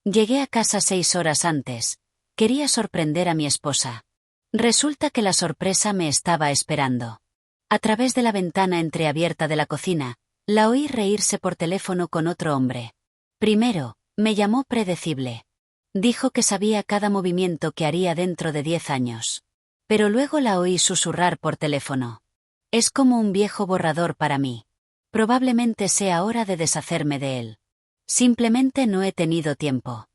Llegué a casa 6 horas antes. Quería sorprender a mi esposa. Resulta que la sorpresa me estaba esperando. A través de la ventana entreabierta de la cocina, la oí reírse por teléfono con otro hombre. Primero, me llamó predecible. Dijo que sabía cada movimiento que haría dentro de 10 años. Pero luego la oí susurrar por teléfono. Es como un viejo borrador para mí. Probablemente sea hora de deshacerme de él. Simplemente no he tenido tiempo.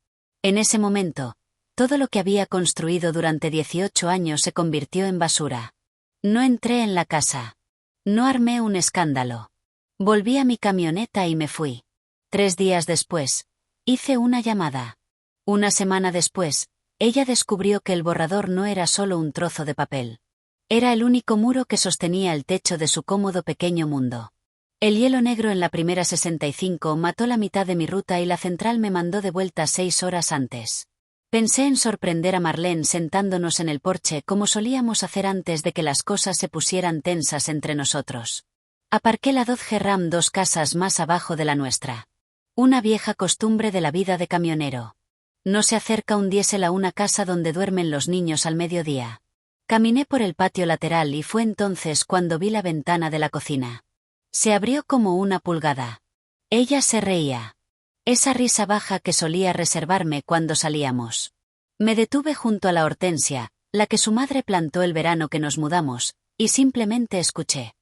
En ese momento, todo lo que había construido durante 18 años se convirtió en basura. No entré en la casa. No armé un escándalo. Volví a mi camioneta y me fui. 3 días después, hice una llamada. Una semana después, ella descubrió que el borrador no era solo un trozo de papel. Era el único muro que sostenía el techo de su cómodo pequeño mundo. El hielo negro en la primera 65 mató la mitad de mi ruta y la central me mandó de vuelta 6 horas antes. Pensé en sorprender a Marlene sentándonos en el porche como solíamos hacer antes de que las cosas se pusieran tensas entre nosotros. Aparqué la Dodge Ram 2 casas más abajo de la nuestra. Una vieja costumbre de la vida de camionero. No se acerca un diésel a una casa donde duermen los niños al mediodía. Caminé por el patio lateral y fue entonces cuando vi la ventana de la cocina. Se abrió como una pulgada. Ella se reía. Esa risa baja que solía reservarme cuando salíamos. Me detuve junto a la hortensia, la que su madre plantó el verano que nos mudamos, y simplemente escuché.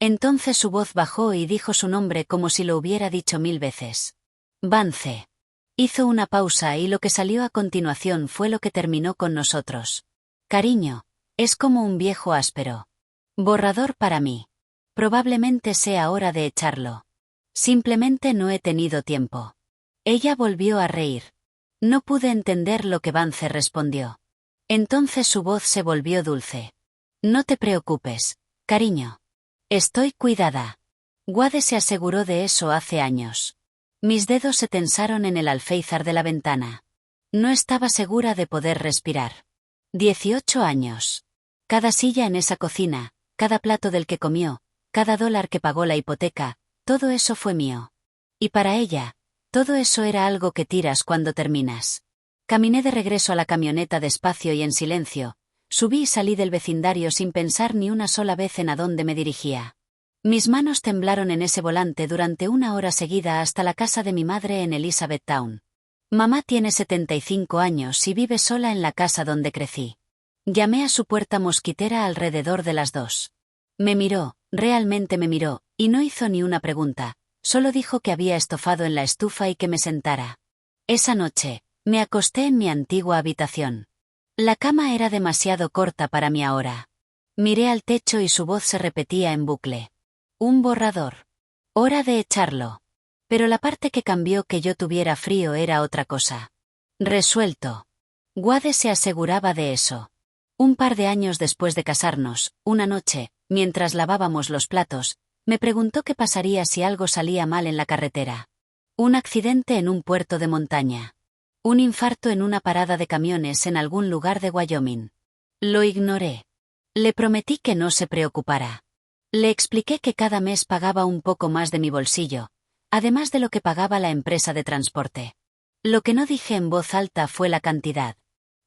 Entonces su voz bajó y dijo su nombre como si lo hubiera dicho 1000 veces. Vance. Hizo una pausa y lo que salió a continuación fue lo que terminó con nosotros. Cariño, es como un viejo áspero. Borrador para mí. Probablemente sea hora de echarlo. Simplemente no he tenido tiempo. Ella volvió a reír. No pude entender lo que Vance respondió. Entonces su voz se volvió dulce. No te preocupes, cariño. Estoy cuidada. Wade se aseguró de eso hace años. Mis dedos se tensaron en el alféizar de la ventana. No estaba segura de poder respirar. 18 años. Cada silla en esa cocina, cada plato del que comió, cada dólar que pagó la hipoteca, todo eso fue mío. Y para ella, todo eso era algo que tiras cuando terminas. Caminé de regreso a la camioneta despacio y en silencio, subí y salí del vecindario sin pensar ni una sola vez en a dónde me dirigía. Mis manos temblaron en ese volante durante 1 hora seguida hasta la casa de mi madre en Elizabethtown. Mamá tiene 75 años y vive sola en la casa donde crecí. Llamé a su puerta mosquitera alrededor de las 2. Me miró, realmente me miró, y no hizo ni una pregunta, solo dijo que había estofado en la estufa y que me sentara. Esa noche, me acosté en mi antigua habitación. La cama era demasiado corta para mí ahora. Miré al techo y su voz se repetía en bucle. Un borrador. Hora de echarlo. Pero la parte que cambió que yo tuviera frío era otra cosa. Resuelto. Wade se aseguraba de eso. Un par de años después de casarnos, una noche, mientras lavábamos los platos, me preguntó qué pasaría si algo salía mal en la carretera. Un accidente en un puerto de montaña. Un infarto en una parada de camiones en algún lugar de Wyoming. Lo ignoré. Le prometí que no se preocupara. Le expliqué que cada mes pagaba un poco más de mi bolsillo, además de lo que pagaba la empresa de transporte. Lo que no dije en voz alta fue la cantidad.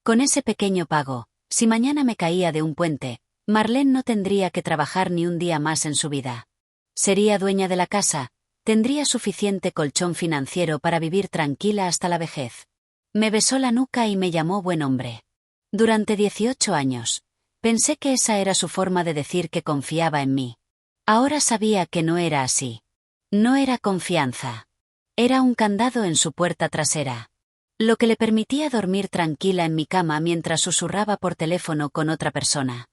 Con ese pequeño pago, si mañana me caía de un puente, Marlene no tendría que trabajar ni un día más en su vida. Sería dueña de la casa, tendría suficiente colchón financiero para vivir tranquila hasta la vejez. Me besó la nuca y me llamó buen hombre. Durante 18 años, pensé que esa era su forma de decir que confiaba en mí. Ahora sabía que no era así. No era confianza. Era un candado en su puerta trasera. Lo que le permitía dormir tranquila en mi cama mientras susurraba por teléfono con otra persona.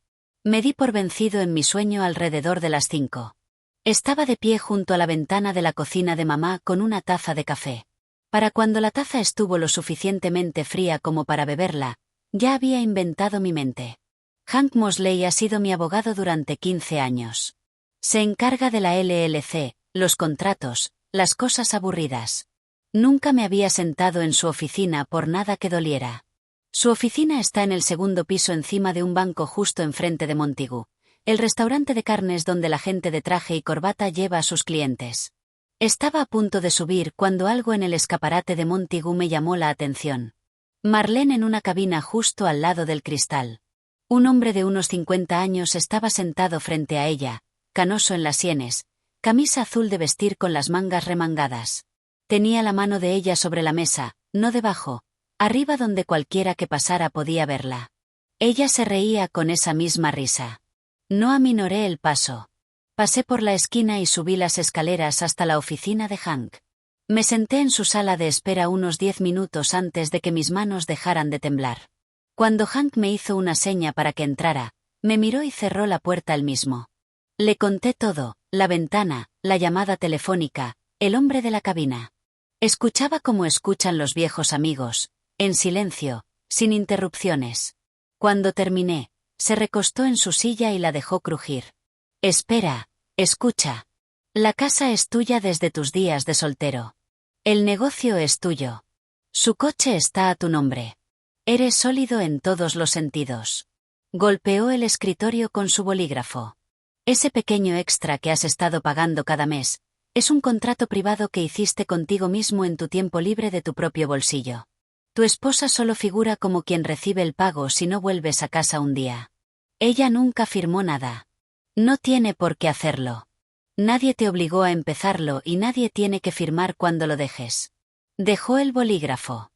Me di por vencido en mi sueño alrededor de las 5. Estaba de pie junto a la ventana de la cocina de mamá con una taza de café. Para cuando la taza estuvo lo suficientemente fría como para beberla, ya había inventado mi mente. Hank Mosley ha sido mi abogado durante 15 años. Se encarga de la LLC, los contratos, las cosas aburridas. Nunca me había sentado en su oficina por nada que doliera. Su oficina está en el 2º piso encima de un banco justo enfrente de Montagu, el restaurante de carnes donde la gente de traje y corbata lleva a sus clientes. Estaba a punto de subir cuando algo en el escaparate de Montague me llamó la atención. Marlene en una cabina justo al lado del cristal. Un hombre de unos 50 años estaba sentado frente a ella, canoso en las sienes, camisa azul de vestir con las mangas remangadas. Tenía la mano de ella sobre la mesa, no debajo, arriba donde cualquiera que pasara podía verla. Ella se reía con esa misma risa. No aminoré el paso. Pasé por la esquina y subí las escaleras hasta la oficina de Hank. Me senté en su sala de espera unos 10 minutos antes de que mis manos dejaran de temblar. Cuando Hank me hizo una seña para que entrara, me miró y cerró la puerta él mismo. Le conté todo, la ventana, la llamada telefónica, el hombre de la cabina. Escuchaba como escuchan los viejos amigos, en silencio, sin interrupciones. Cuando terminé, se recostó en su silla y la dejó crujir. Espera, escucha. La casa es tuya desde tus días de soltero. El negocio es tuyo. Su coche está a tu nombre. Eres sólido en todos los sentidos. Golpeó el escritorio con su bolígrafo. Ese pequeño extra que has estado pagando cada mes, es un contrato privado que hiciste contigo mismo en tu tiempo libre de tu propio bolsillo. Tu esposa solo figura como quien recibe el pago si no vuelves a casa un día. Ella nunca firmó nada. No tiene por qué hacerlo. Nadie te obligó a empezarlo y nadie tiene que firmar cuando lo dejes. Dejó el bolígrafo.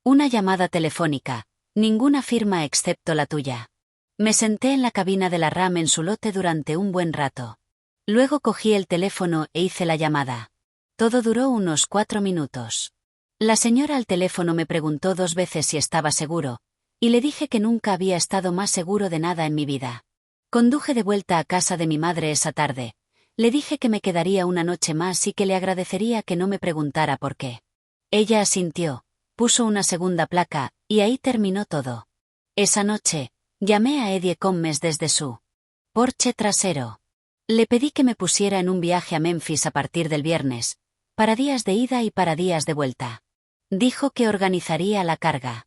Una llamada telefónica, ninguna firma excepto la tuya. Me senté en la cabina de la RAM en su lote durante un buen rato. Luego cogí el teléfono e hice la llamada. Todo duró unos 4 minutos. La señora al teléfono me preguntó 2 veces si estaba seguro, y le dije que nunca había estado más seguro de nada en mi vida. Conduje de vuelta a casa de mi madre esa tarde. Le dije que me quedaría una noche más y que le agradecería que no me preguntara por qué. Ella asintió, puso una segunda placa, y ahí terminó todo. Esa noche, llamé a Eddie Combs desde su porche trasero. Le pedí que me pusiera en un viaje a Memphis a partir del viernes, para días de ida y para días de vuelta. Dijo que organizaría la carga.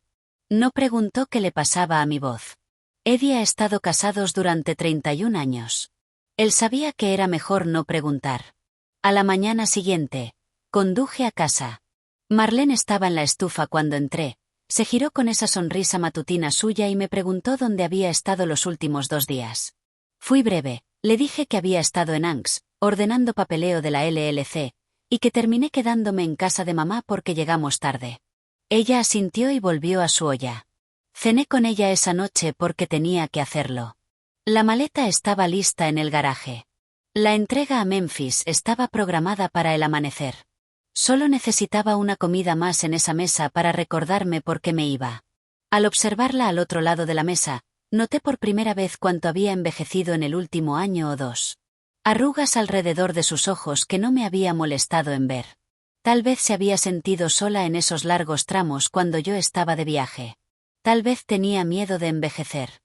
No preguntó qué le pasaba a mi voz. Eddie ha estado casados durante 31 años. Él sabía que era mejor no preguntar. A la mañana siguiente, conduje a casa. Marlene estaba en la estufa cuando entré, se giró con esa sonrisa matutina suya y me preguntó dónde había estado los últimos 2 días. Fui breve, le dije que había estado en Anx, ordenando papeleo de la LLC, y que terminé quedándome en casa de mamá porque llegamos tarde. Ella asintió y volvió a su olla. Cené con ella esa noche porque tenía que hacerlo. La maleta estaba lista en el garaje. La entrega a Memphis estaba programada para el amanecer. Solo necesitaba una comida más en esa mesa para recordarme por qué me iba. Al observarla al otro lado de la mesa, noté por primera vez cuánto había envejecido en el último año o 2. Arrugas alrededor de sus ojos que no me había molestado en ver. Tal vez se había sentido sola en esos largos tramos cuando yo estaba de viaje. Tal vez tenía miedo de envejecer.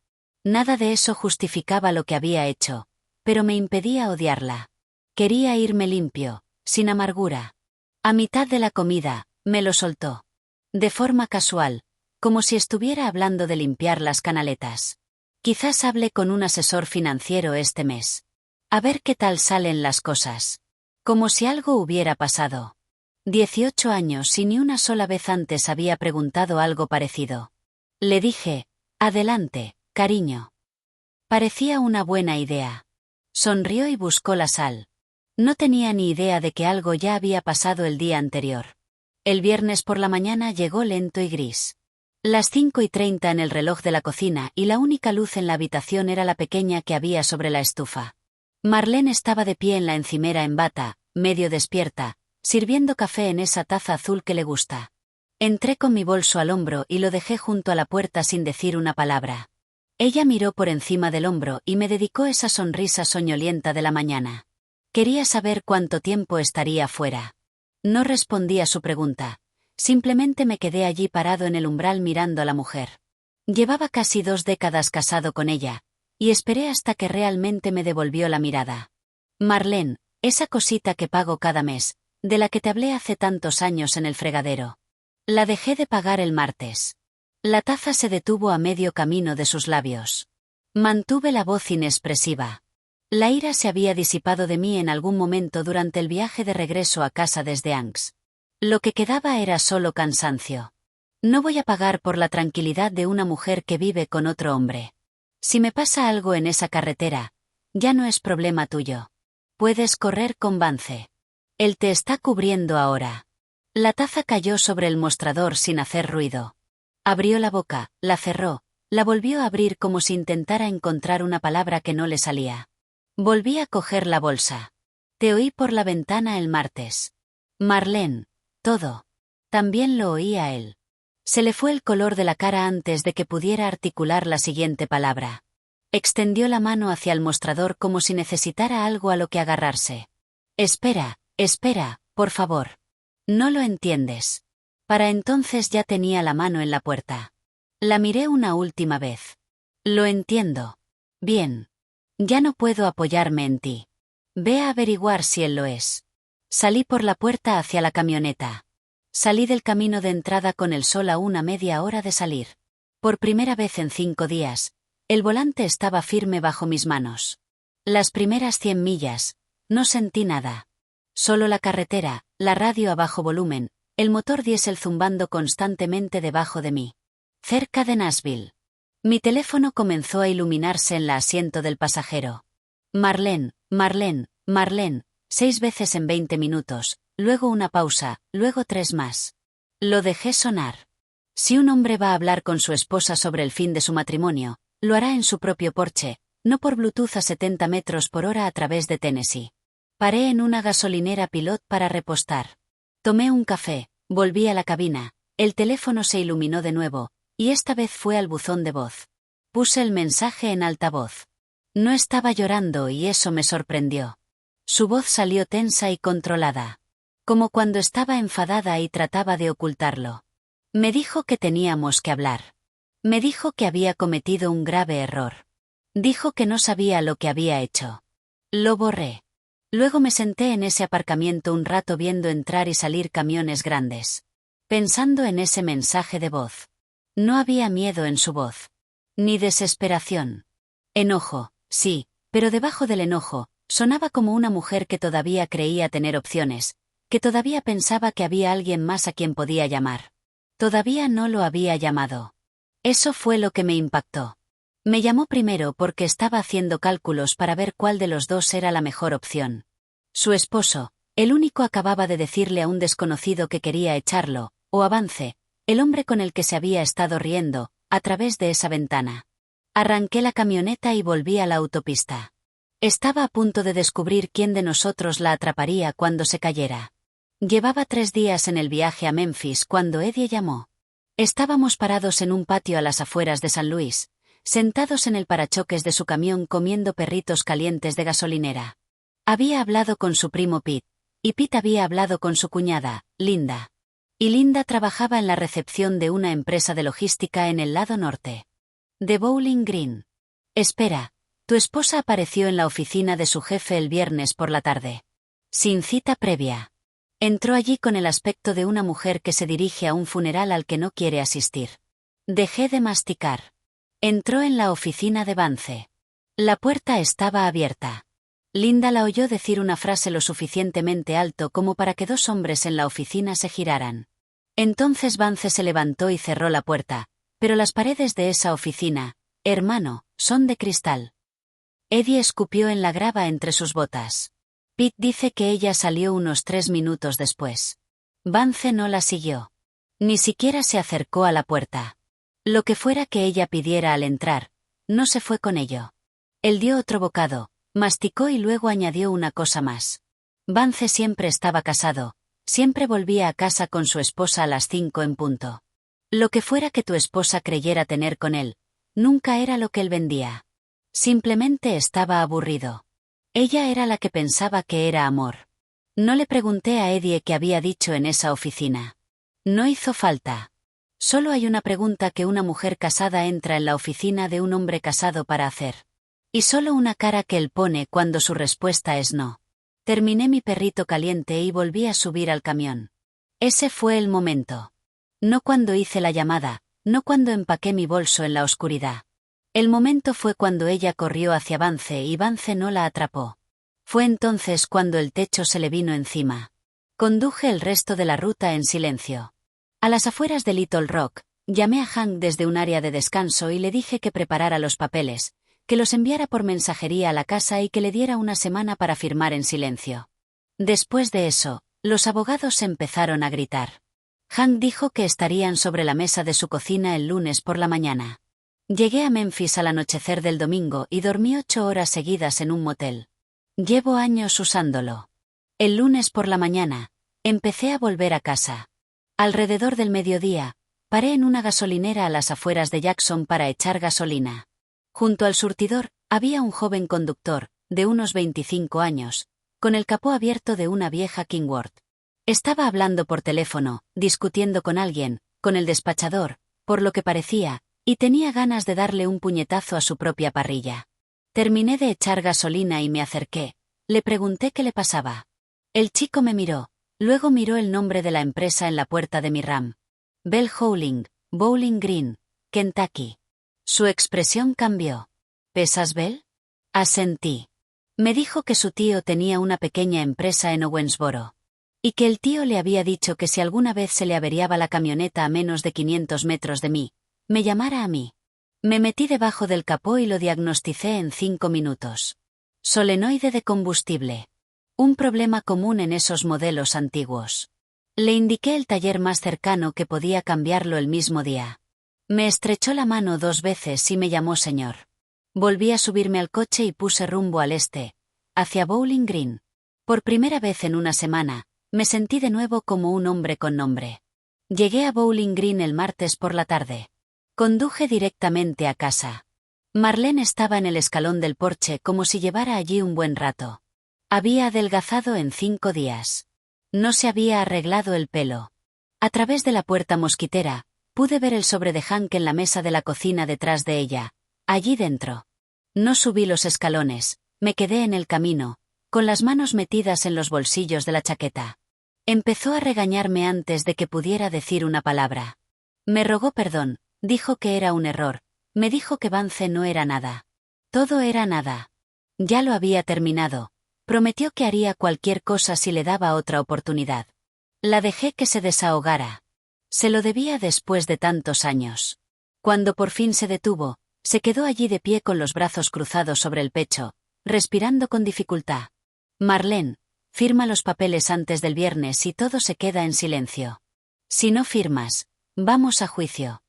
Nada de eso justificaba lo que había hecho, pero me impedía odiarla. Quería irme limpio, sin amargura. A mitad de la comida, me lo soltó. De forma casual, como si estuviera hablando de limpiar las canaletas. Quizás hable con un asesor financiero este mes. A ver qué tal salen las cosas. Como si algo hubiera pasado. 18 años y ni una sola vez antes había preguntado algo parecido. Le dije, adelante, cariño. Parecía una buena idea. Sonrió y buscó la sal. No tenía ni idea de que algo ya había pasado el día anterior. El viernes por la mañana llegó lento y gris. Las 5:30 en el reloj de la cocina y la única luz en la habitación era la pequeña que había sobre la estufa. Marlene estaba de pie en la encimera en bata, medio despierta, sirviendo café en esa taza azul que le gusta. Entré con mi bolso al hombro y lo dejé junto a la puerta sin decir una palabra. Ella miró por encima del hombro y me dedicó esa sonrisa soñolienta de la mañana. Quería saber cuánto tiempo estaría fuera. No respondí a su pregunta. Simplemente me quedé allí parado en el umbral mirando a la mujer. Llevaba casi 2 décadas casado con ella, y esperé hasta que realmente me devolvió la mirada. Marlene, esa cosita que pago cada mes, de la que te hablé hace tantos años en el fregadero. La dejé de pagar el martes. La taza se detuvo a medio camino de sus labios. Mantuve la voz inexpresiva. La ira se había disipado de mí en algún momento durante el viaje de regreso a casa desde Angst. Lo que quedaba era solo cansancio. No voy a pagar por la tranquilidad de una mujer que vive con otro hombre. Si me pasa algo en esa carretera, ya no es problema tuyo. Puedes correr con Vance. Él te está cubriendo ahora. La taza cayó sobre el mostrador sin hacer ruido. Abrió la boca, la cerró, la volvió a abrir como si intentara encontrar una palabra que no le salía. Volví a coger la bolsa. Te oí por la ventana el martes. Marlene, todo. También lo oí a él. Se le fue el color de la cara antes de que pudiera articular la siguiente palabra. Extendió la mano hacia el mostrador como si necesitara algo a lo que agarrarse. Espera, por favor. No lo entiendes. Para entonces ya tenía la mano en la puerta. La miré una última vez. Lo entiendo. Bien. Ya no puedo apoyarme en ti. Ve a averiguar si él lo es. Salí por la puerta hacia la camioneta. Salí del camino de entrada con el sol a una media hora de salir. Por primera vez en 5 días, el volante estaba firme bajo mis manos. Las primeras 100 millas, no sentí nada. Solo la carretera, la radio a bajo volumen, el motor diésel zumbando constantemente debajo de mí. Cerca de Nashville. Mi teléfono comenzó a iluminarse en el asiento del pasajero. Marlene, 6 veces en 20 minutos, luego una pausa, luego 3 más. Lo dejé sonar. Si un hombre va a hablar con su esposa sobre el fin de su matrimonio, lo hará en su propio porche, no por Bluetooth a 70 metros por hora a través de Tennessee. Paré en una gasolinera Pilot para repostar. Tomé un café, volví a la cabina, el teléfono se iluminó de nuevo, y esta vez fue al buzón de voz. Puse el mensaje en altavoz. No estaba llorando y eso me sorprendió. Su voz salió tensa y controlada. Como cuando estaba enfadada y trataba de ocultarlo. Me dijo que teníamos que hablar. Me dijo que había cometido un grave error. Dijo que no sabía lo que había hecho. Lo borré. Luego me senté en ese aparcamiento un rato viendo entrar y salir camiones grandes. Pensando en ese mensaje de voz. No había miedo en su voz. Ni desesperación. Enojo, sí, pero debajo del enojo, sonaba como una mujer que todavía creía tener opciones, que todavía pensaba que había alguien más a quien podía llamar. Todavía no lo había llamado. Eso fue lo que me impactó. Me llamó primero porque estaba haciendo cálculos para ver cuál de los dos era la mejor opción. Su esposo, el único, acababa de decirle a un desconocido que quería echarlo, o Avance, el hombre con el que se había estado riendo, a través de esa ventana. Arranqué la camioneta y volví a la autopista. Estaba a punto de descubrir quién de nosotros la atraparía cuando se cayera. Llevaba 3 días en el viaje a Memphis cuando Eddie llamó. Estábamos parados en un patio a las afueras de San Luis, sentados en el parachoques de su camión comiendo perritos calientes de gasolinera. Había hablado con su primo Pete, y Pete había hablado con su cuñada, Linda. Y Linda trabajaba en la recepción de una empresa de logística en el lado norte de Bowling Green. Espera, tu esposa apareció en la oficina de su jefe el viernes por la tarde. Sin cita previa. Entró allí con el aspecto de una mujer que se dirige a un funeral al que no quiere asistir. Dejé de masticar. Entró en la oficina de Vance. La puerta estaba abierta. Linda la oyó decir una frase lo suficientemente alto como para que 2 hombres en la oficina se giraran. Entonces Vance se levantó y cerró la puerta, pero las paredes de esa oficina, hermano, son de cristal. Eddie escupió en la grava entre sus botas. Pete dice que ella salió unos 3 minutos después. Vance no la siguió. Ni siquiera se acercó a la puerta. Lo que fuera que ella pidiera al entrar, no se fue con ello. Él dio otro bocado, masticó y luego añadió una cosa más. Vance siempre estaba casado, siempre volvía a casa con su esposa a las 5 en punto. Lo que fuera que tu esposa creyera tener con él, nunca era lo que él vendía. Simplemente estaba aburrido. Ella era la que pensaba que era amor. No le pregunté a Eddie qué había dicho en esa oficina. No hizo falta. Solo hay una pregunta que una mujer casada entra en la oficina de un hombre casado para hacer. Y solo una cara que él pone cuando su respuesta es no. Terminé mi perrito caliente y volví a subir al camión. Ese fue el momento. No cuando hice la llamada, no cuando empaqué mi bolso en la oscuridad. El momento fue cuando ella corrió hacia Vance y Vance no la atrapó. Fue entonces cuando el techo se le vino encima. Conduje el resto de la ruta en silencio. A las afueras de Little Rock, llamé a Hank desde un área de descanso y le dije que preparara los papeles, que los enviara por mensajería a la casa y que le diera una semana para firmar en silencio. Después de eso, los abogados empezaron a gritar. Hank dijo que estarían sobre la mesa de su cocina el lunes por la mañana. Llegué a Memphis al anochecer del domingo y dormí 8 horas seguidas en un motel. Llevo años usándolo. El lunes por la mañana, empecé a volver a casa. Alrededor del mediodía, paré en una gasolinera a las afueras de Jackson para echar gasolina. Junto al surtidor, había un joven conductor, de unos 25 años, con el capó abierto de una vieja Kingworth. Estaba hablando por teléfono, discutiendo con alguien, con el despachador, por lo que parecía, y tenía ganas de darle un puñetazo a su propia parrilla. Terminé de echar gasolina y me acerqué. Le pregunté qué le pasaba. El chico me miró, luego miró el nombre de la empresa en la puerta de mi RAM. Bell Howling, Bowling Green, Kentucky. Su expresión cambió. ¿Pesas Bell? Asentí. Me dijo que su tío tenía una pequeña empresa en Owensboro. Y que el tío le había dicho que si alguna vez se le averiaba la camioneta a menos de 500 metros de mí, me llamara a mí. Me metí debajo del capó y lo diagnosticé en 5 minutos. Solenoide de combustible. Un problema común en esos modelos antiguos. Le indiqué el taller más cercano que podía cambiarlo el mismo día. Me estrechó la mano 2 veces y me llamó señor. Volví a subirme al coche y puse rumbo al este, hacia Bowling Green. Por primera vez en una semana, me sentí de nuevo como un hombre con nombre. Llegué a Bowling Green el martes por la tarde. Conduje directamente a casa. Marlene estaba en el escalón del porche como si llevara allí un buen rato. Había adelgazado en 5 días. No se había arreglado el pelo. A través de la puerta mosquitera, pude ver el sobre de Hank en la mesa de la cocina detrás de ella, allí dentro. No subí los escalones, me quedé en el camino, con las manos metidas en los bolsillos de la chaqueta. Empezó a regañarme antes de que pudiera decir una palabra. Me rogó perdón, dijo que era un error, me dijo que Vance no era nada. Todo era nada. Ya lo había terminado. Prometió que haría cualquier cosa si le daba otra oportunidad. La dejé que se desahogara. Se lo debía después de tantos años. Cuando por fin se detuvo, se quedó allí de pie con los brazos cruzados sobre el pecho, respirando con dificultad. Marlene, firma los papeles antes del viernes y todo se queda en silencio. Si no firmas, vamos a juicio.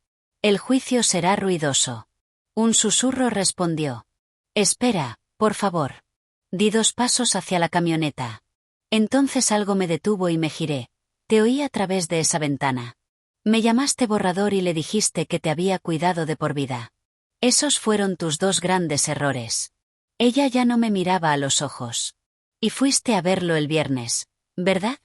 El juicio será ruidoso. Un susurro respondió. Espera, por favor. Di 2 pasos hacia la camioneta. Entonces algo me detuvo y me giré. Te oí a través de esa ventana. Me llamaste borrador y le dijiste que te había cuidado de por vida. Esos fueron tus 2 grandes errores. Ella ya no me miraba a los ojos. Y fuiste a verlo el viernes, ¿verdad?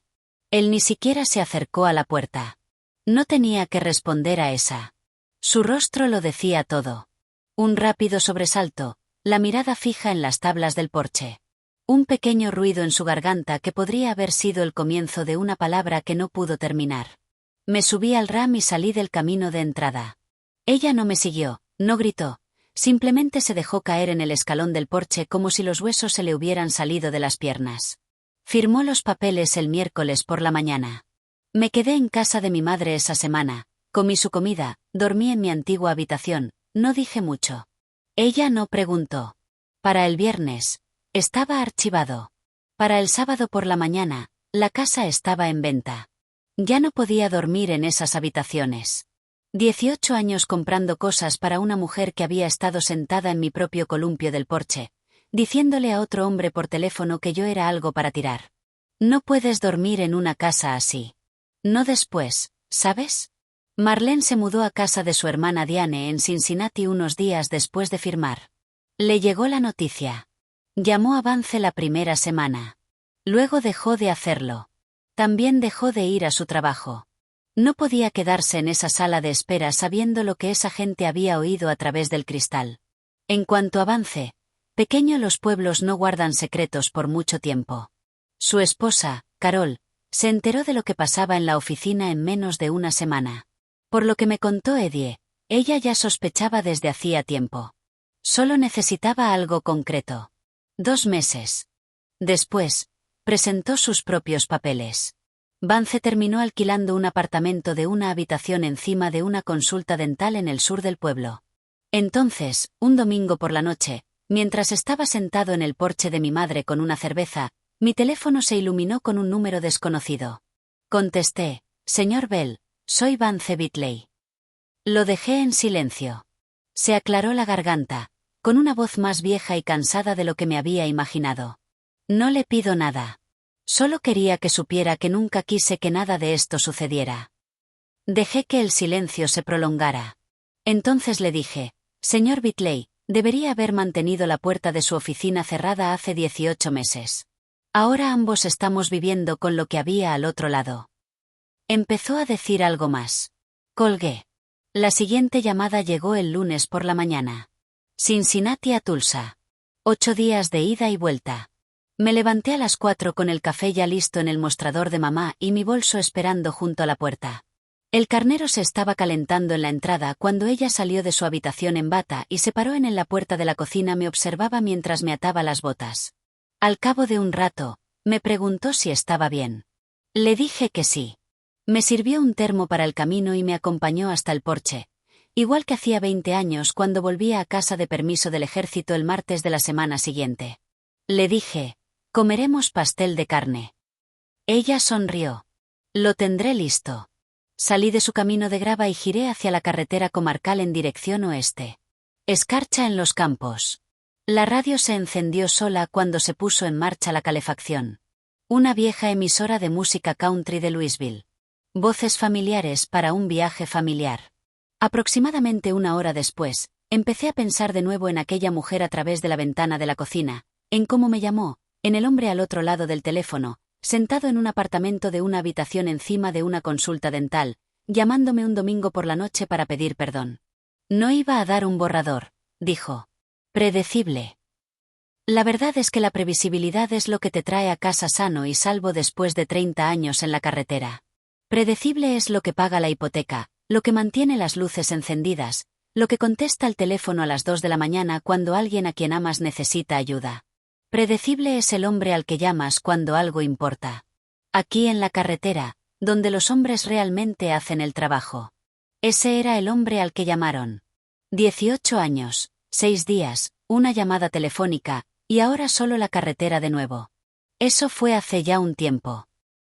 Él ni siquiera se acercó a la puerta. No tenía que responder a esa. Su rostro lo decía todo. Un rápido sobresalto, la mirada fija en las tablas del porche. Un pequeño ruido en su garganta que podría haber sido el comienzo de una palabra que no pudo terminar. Me subí al RAM y salí del camino de entrada. Ella no me siguió, no gritó, simplemente se dejó caer en el escalón del porche como si los huesos se le hubieran salido de las piernas. Firmó los papeles el miércoles por la mañana. Me quedé en casa de mi madre esa semana, comí su comida, dormí en mi antigua habitación, no dije mucho. Ella no preguntó. Para el viernes, estaba archivado. Para el sábado por la mañana, la casa estaba en venta. Ya no podía dormir en esas habitaciones. 18 años comprando cosas para una mujer que había estado sentada en mi propio columpio del porche, diciéndole a otro hombre por teléfono que yo era algo para tirar. No puedes dormir en una casa así. No después, ¿sabes? Marlene se mudó a casa de su hermana Diane en Cincinnati unos días después de firmar. Le llegó la noticia. Llamó a Vance la primera semana. Luego dejó de hacerlo. También dejó de ir a su trabajo. No podía quedarse en esa sala de espera sabiendo lo que esa gente había oído a través del cristal. En cuanto a Vance, pequeño, los pueblos no guardan secretos por mucho tiempo. Su esposa, Carol, se enteró de lo que pasaba en la oficina en menos de una semana. Por lo que me contó Eddie, ella ya sospechaba desde hacía tiempo. Solo necesitaba algo concreto. 2 meses. Después, presentó sus propios papeles. Vance terminó alquilando un apartamento de una habitación encima de una consulta dental en el sur del pueblo. Entonces, un domingo por la noche, mientras estaba sentado en el porche de mi madre con una cerveza, mi teléfono se iluminó con un número desconocido. Contesté: «Señor Bell, soy Vance Bitley». Lo dejé en silencio. Se aclaró la garganta, con una voz más vieja y cansada de lo que me había imaginado. «No le pido nada. Solo quería que supiera que nunca quise que nada de esto sucediera». Dejé que el silencio se prolongara. Entonces le dije: «Señor Bitley, debería haber mantenido la puerta de su oficina cerrada hace 18 meses. Ahora ambos estamos viviendo con lo que había al otro lado». Empezó a decir algo más. Colgué. La siguiente llamada llegó el lunes por la mañana. Cincinnati a Tulsa. 8 días de ida y vuelta. Me levanté a las 4 con el café ya listo en el mostrador de mamá y mi bolso esperando junto a la puerta. El carnero se estaba calentando en la entrada cuando ella salió de su habitación en bata y se paró en la puerta de la cocina. Me observaba mientras me ataba las botas. Al cabo de un rato, me preguntó si estaba bien. Le dije que sí. Me sirvió un termo para el camino y me acompañó hasta el porche, igual que hacía 20 años cuando volvía a casa de permiso del ejército el martes de la semana siguiente. Le dije: «Comeremos pastel de carne». Ella sonrió. «Lo tendré listo». Salí de su camino de grava y giré hacia la carretera comarcal en dirección oeste. Escarcha en los campos. La radio se encendió sola cuando se puso en marcha la calefacción. Una vieja emisora de música country de Louisville. Voces familiares para un viaje familiar. Aproximadamente 1 hora después, empecé a pensar de nuevo en aquella mujer a través de la ventana de la cocina, en cómo me llamó, en el hombre al otro lado del teléfono, sentado en un apartamento de una habitación encima de una consulta dental, llamándome un domingo por la noche para pedir perdón. «No iba a dar un borrador», dijo. «Predecible». La verdad es que la previsibilidad es lo que te trae a casa sano y salvo después de 30 años en la carretera. Predecible es lo que paga la hipoteca, lo que mantiene las luces encendidas, lo que contesta el teléfono a las 2 de la mañana cuando alguien a quien amas necesita ayuda. Predecible es el hombre al que llamas cuando algo importa. Aquí en la carretera, donde los hombres realmente hacen el trabajo. Ese era el hombre al que llamaron. 18 años, 6 días, una llamada telefónica, y ahora solo la carretera de nuevo. Eso fue hace ya un tiempo.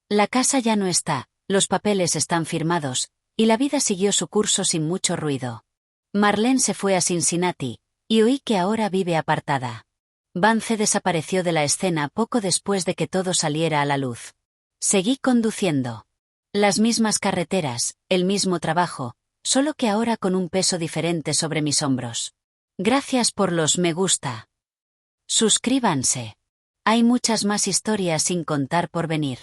La casa ya no está, los papeles están firmados, y la vida siguió su curso sin mucho ruido. Marlene se fue a Cincinnati, y oí que ahora vive apartada. Vance desapareció de la escena poco después de que todo saliera a la luz. Seguí conduciendo. Las mismas carreteras, el mismo trabajo, solo que ahora con un peso diferente sobre mis hombros. Gracias por los me gusta. Suscríbanse. Hay muchas más historias sin contar por venir.